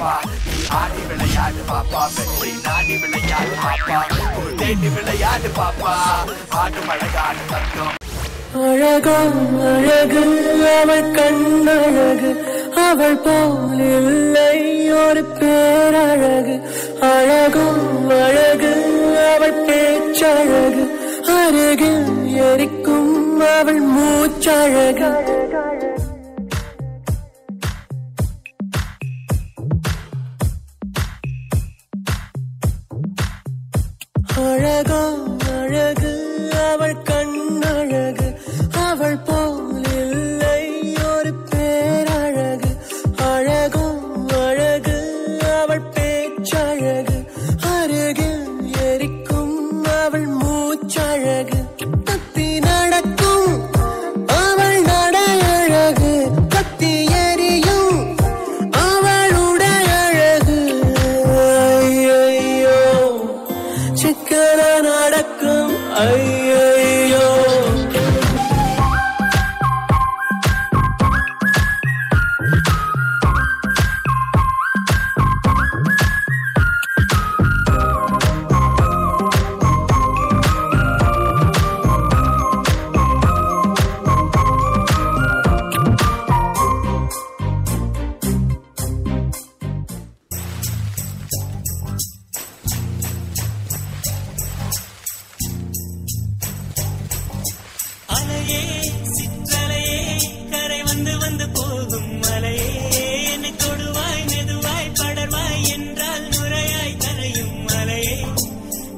பாப்பா, நீ ஆடி விளையாடு பாப்பா, வெற்றி நாடி விளையாடு பாப்பா, ஒரு தேடி விளையாடு பாப்பா, ஆடும் அழகாடு தங்கம். அழகாம் அழகு அவள் கண்ணழகு, அவள் போல் இல்லை ஒரு பேரழகு. அழகும் அழகு அவள் பேச்சழகு, அருகில் எரிக்கும் அவள் மூச்சழகு. அழகாம் அழகு அவள் கண்ணழகு, அவள் போல் இல்லை ஒரு பேரழகு. அழகும் அழகு அவள் பேச்சழகு, அருகில் எரிக்கும் அவள் மூச்சழகு. கத்தி நடக்கும் அவள் நடையழகு, கத்தி எரியும் அவளுடைய அழகு. ஐயோ சிக்கன நடக்கும் ஐயோ. அலையே சிற்றலையே கரை வந்து வந்து போகும் மலையே, என்னை தொடுவாய் மெதுவாய் படர்வாய் என்றால் நுரையாய் கரையும் மலையே.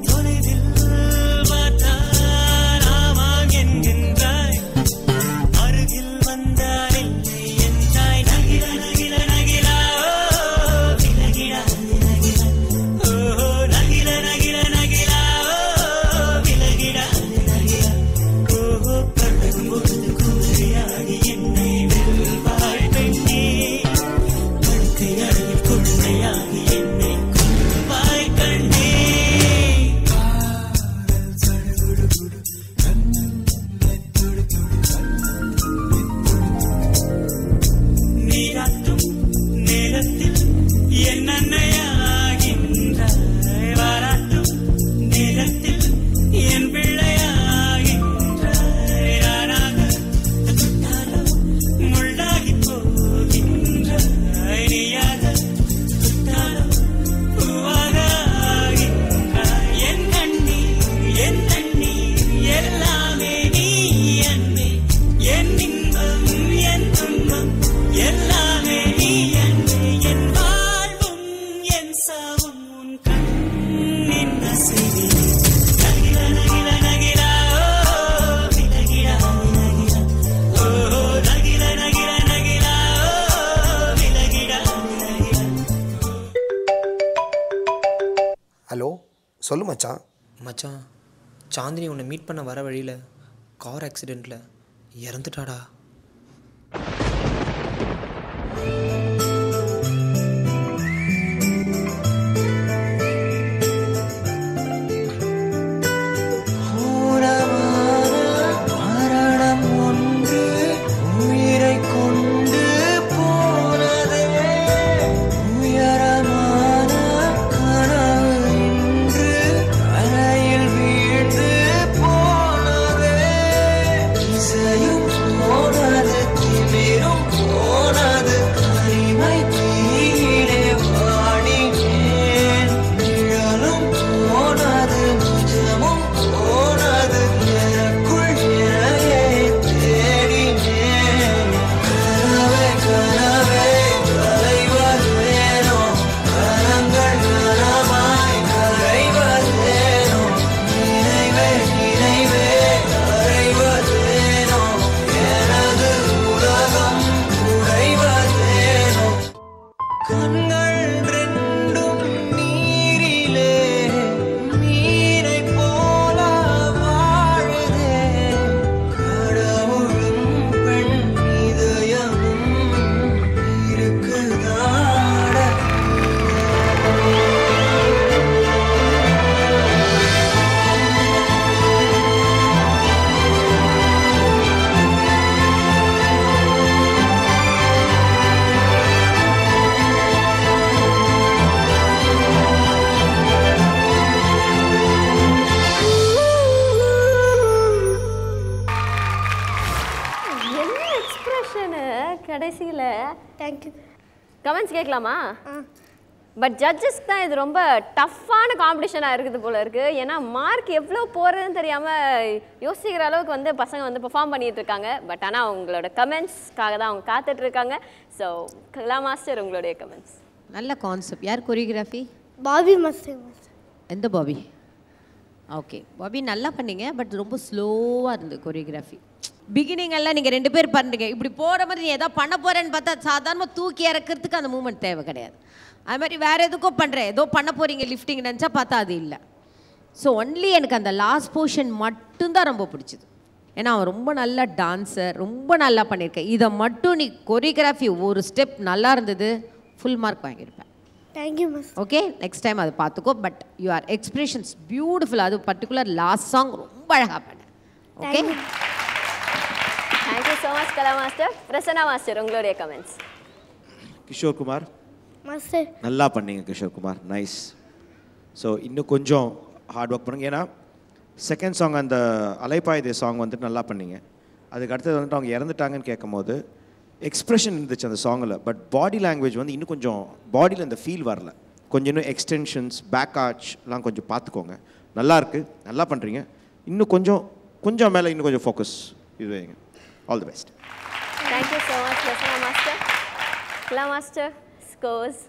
தொலைவில் பார்த்தால் ஆமாம் என்கின்றாய், அருகில் வந்தால் இல்லை என்றாய். நகில நகில நகிலா விலகிடா விலகிடா, ஓஹோ நகில நகில நகிலா விலகிடா விலகிடா. ஓஹோ பழகும் பொழுது குதிரையாகி என்னை வெல்வாய் பெண்ணே, படுக்கை அறையில் குழந்தையாகி என்னை கொள்வாய் கண்ணே. நீராட்டும் நேரத்தில் என் அன்னையாகின்றாய், வாராட்டும் நேரத்தில் என் பிள்ளையாகின்றாய். நானாக தொட்டாலும் முள்ளாகி போகின்றாய், நீயாக தொட்டாலும் பூவாக ஆகின்றாய். என் கண்ணீர் எல்லாமே நீ அன்பே, என் இன்பம் என் துன்பம் எல்லாமே நீ அன்பே. என் வாழ்வும் என் சாவும் உன் கண்ணின் அசைவிலே. நகில நகில நகிலா விலகிடா விலகிடா, ஓஹோ நகில நகில நகிலா விலகிடா விலகிடா. ஹலோ சொல்லு மச்சான். மச்சான், சாந்தினி உன்னை மீட் பண்ண வர வழியில் கார் ஆக்சிடெண்ட்டில் இறந்துட்டாடா. மரணம் ஒன்று உயிரை கொண்டு போனதே, உயரமான கனவு இன்று அறையில் வீழ்ந்து போனதே. இசையும் போனது, திமிரும் போனது, கமெண்ட்ஸ் கேட்கலாமா? பட் ஜட்ஜஸ்க்கு தான் இது ரொம்ப டஃப்பான காம்படிஷனாக இருக்குது போல இருக்குது. ஏன்னா மார்க் எவ்வளோ போகிறதுன்னு தெரியாமல் யோசிக்கிற அளவுக்கு வந்து பசங்க வந்து பெர்ஃபார்ம் பண்ணிட்டு இருக்காங்க. பட் ஆனால் அவங்களோட கமெண்ட்ஸ்க்காக தான் அவங்க காத்துட்டு இருக்காங்க. ஸோ கலா மாஸ்டர், உங்களுடைய கமெண்ட்ஸ். நல்ல கான்செப்ட். யார் கொரியோகிராஃபி? Bobby master. எந்த பாபி? ஓகே பாபி, நல்லா பண்ணீங்க. பட் ரொம்ப ஸ்லோவாக இருந்தது கொரியோகிராஃபி. பிகினிங் எல்லாம் நீங்கள் 2 பேர் பண்ணுறீங்க. இப்படி போகிற மாதிரி நீ எதாவது பண்ண போகிறேன்னு பார்த்தா சாதாரணமாக தூக்கி இறக்கிறதுக்கு அந்த மூமெண்ட் தேவை கிடையாது. அது மாதிரி வேறு எதுக்கோ பண்ணுறேன், ஏதோ பண்ண போகிறீங்க லிஃப்டிங் நினச்சா பார்த்தா அது இல்லை. ஸோ ஒன்லி எனக்கு அந்த லாஸ்ட் போர்ஷன் மட்டும்தான் ரொம்ப பிடிச்சிது. ஏன்னா அவன் ரொம்ப நல்ல டான்ஸர், ரொம்ப நல்லா பண்ணியிருக்கேன். இதை மட்டும் நீ கொரியோகிராஃபி ஒரு ஸ்டெப் நல்லா இருந்தது, ஃபுல் மார்க் வாங்கியிருப்பேன். Thank you miss. Okay, next time அதை பார்த்துக்கோ. But your expressions beautiful. அது பர்டிகுலர் லாஸ்ட் சாங் ரொம்ப அழகாக பண்ணேன். Okay, thank you so much Kala master. Prasanna master, உங்களுடைய கமெண்ட்ஸ். கிஷோர் குமார் மாஸ்டர் நல்லா பண்ணீங்க. கிஷோர் குமார் நைஸ். ஸோ இன்னும் கொஞ்சம் ஹார்ட் ஒர்க் பண்ணுங்க. ஏன்னா செகண்ட் சாங் அந்த அலைப்பாயுதே சாங் வந்துட்டு நல்லா பண்ணீங்க. அதுக்கு அடுத்தது வந்துட்டு அவங்க இறந்துட்டாங்கன்னு கேட்கும் போது எக்ஸ்ப்ரெஷன் இருந்துச்சு அந்த சாங்கில். பட் பாடி லாங்குவேஜ் வந்து இன்னும் கொஞ்சம் பாடியில் இந்த ஃபீல் வரல. கொஞ்சம் இன்னும் எக்ஸ்டென்ஷன்ஸ், பேக் ஆர்ச்லாம் கொஞ்சம் பார்த்துக்கோங்க. நல்லா இருக்குது, நல்லா பண்ணுறீங்க. இன்னும் கொஞ்சம் மேலே இன்னும் கொஞ்சம் ஃபோக்கஸ் இது வைங்க. All the best. Thank you so much Prasanna master. Kala master, scores.